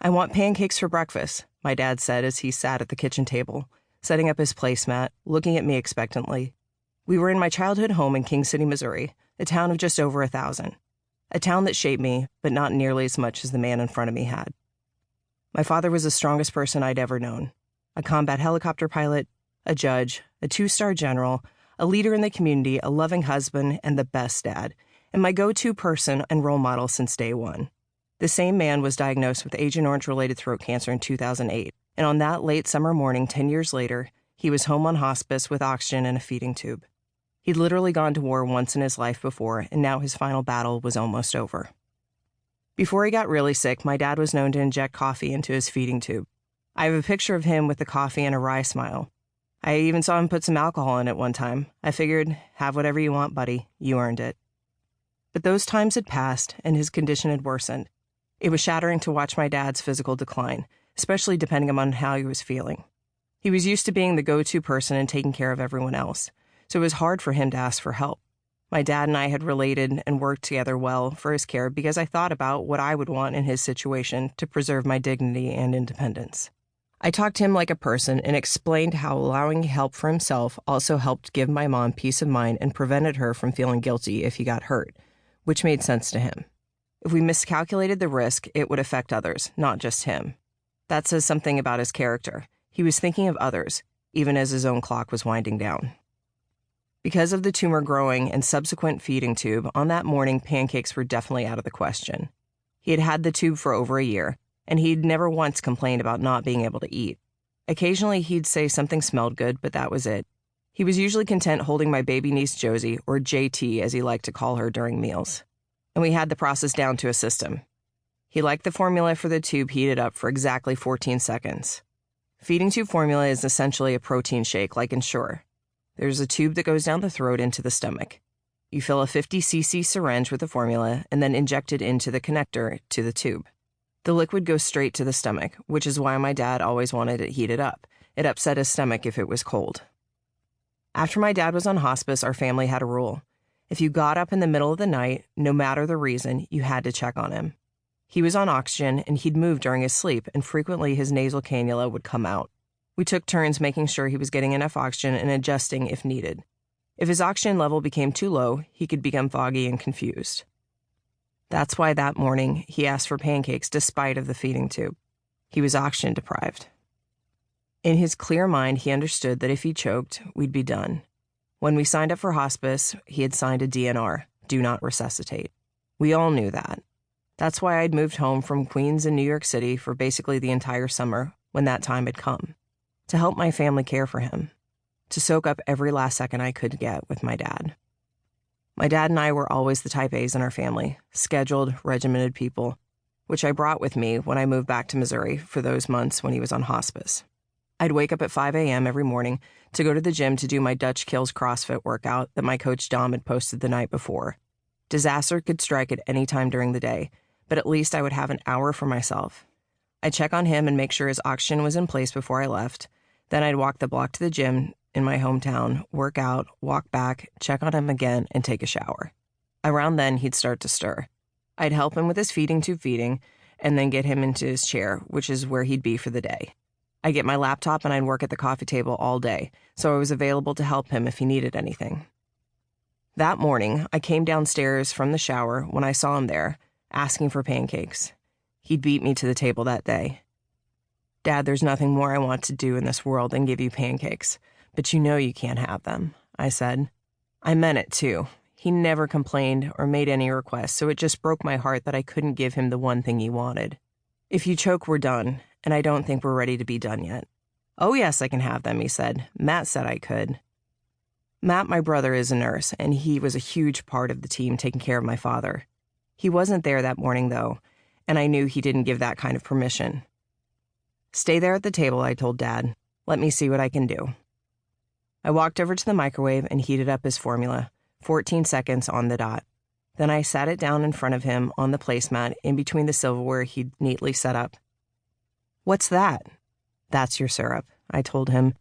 "I want pancakes for breakfast," my dad said as he sat at the kitchen table, setting up his placemat, looking at me expectantly. We were in my childhood home in King City, Missouri, a town of just over 1,000. A town that shaped me, but not nearly as much as the man in front of me had. My father was the strongest person I'd ever known. A combat helicopter pilot, a judge, a 2-star general, a leader in the community, a loving husband, and the best dad, and my go-to person and role model since day one. The same man was diagnosed with Agent Orange-related throat cancer in 2008, and on that late summer morning 10 years later, he was home on hospice with oxygen and a feeding tube. He'd literally gone to war once in his life before, and now his final battle was almost over. Before he got really sick, my dad was known to inject coffee into his feeding tube. I have a picture of him with the coffee and a wry smile. I even saw him put some alcohol in it one time. I figured, have whatever you want, buddy. You earned it. But those times had passed, and his condition had worsened. It was shattering to watch my dad's physical decline, especially depending on how he was feeling. He was used to being the go-to person and taking care of everyone else, so it was hard for him to ask for help. My dad and I had related and worked together well for his care because I thought about what I would want in his situation to preserve my dignity and independence. I talked to him like a person and explained how allowing help for himself also helped give my mom peace of mind and prevented her from feeling guilty if he got hurt, which made sense to him. If we miscalculated the risk, it would affect others, not just him. That says something about his character. He was thinking of others, even as his own clock was winding down. Because of the tumor growing and subsequent feeding tube, on that morning, pancakes were definitely out of the question. He had had the tube for over a year, and he'd never once complained about not being able to eat. Occasionally, he'd say something smelled good, but that was it. He was usually content holding my baby niece Josie, or JT as he liked to call her during meals. And we had the process down to a system. He liked the formula for the tube heated up for exactly 14 seconds. Feeding tube formula is essentially a protein shake like Ensure. There's a tube that goes down the throat into the stomach. You fill a 50cc syringe with the formula and then inject it into the connector to the tube. The liquid goes straight to the stomach, which is why my dad always wanted it heated up. It upset his stomach if it was cold. After my dad was on hospice, our family had a rule. If you got up in the middle of the night, no matter the reason, you had to check on him. He was on oxygen, and he'd move during his sleep, and frequently his nasal cannula would come out. We took turns making sure he was getting enough oxygen and adjusting if needed. If his oxygen level became too low, he could become foggy and confused. That's why that morning he asked for pancakes despite of the feeding tube. He was oxygen deprived. In his clear mind, he understood that if he choked, we'd be done. When we signed up for hospice, he had signed a DNR, do not resuscitate. We all knew that. That's why I'd moved home from Queens in New York City for basically the entire summer when that time had come, to help my family care for him, to soak up every last second I could get with my dad. My dad and I were always the type A's in our family, scheduled, regimented people, which I brought with me when I moved back to Missouri for those months when he was on hospice. I'd wake up at 5 a.m. every morning to go to the gym to do my Dutch Kills CrossFit workout that my coach Dom had posted the night before. Disaster could strike at any time during the day, but at least I would have an hour for myself. I'd check on him and make sure his oxygen was in place before I left. Then I'd walk the block to the gym in my hometown, work out, walk back, check on him again, and take a shower. Around then, he'd start to stir. I'd help him with his feeding tube feeding, and then get him into his chair, which is where he'd be for the day. I'd get my laptop and I'd work at the coffee table all day, so I was available to help him if he needed anything. That morning, I came downstairs from the shower when I saw him there, asking for pancakes. He'd beat me to the table that day. "Dad, there's nothing more I want to do in this world than give you pancakes, but you know you can't have them," I said. I meant it, too. He never complained or made any requests, so it just broke my heart that I couldn't give him the one thing he wanted. "If you choke, we're done, and I don't think we're ready to be done yet." "Oh, yes, I can have them," he said. "Matt said I could." Matt, my brother, is a nurse, and he was a huge part of the team taking care of my father. He wasn't there that morning, though, and I knew he didn't give that kind of permission. "Stay there at the table," I told Dad. "Let me see what I can do." I walked over to the microwave and heated up his formula, 14 seconds on the dot. Then I sat it down in front of him on the placemat in between the silverware he'd neatly set up. "What's that?" "That's your syrup," I told him,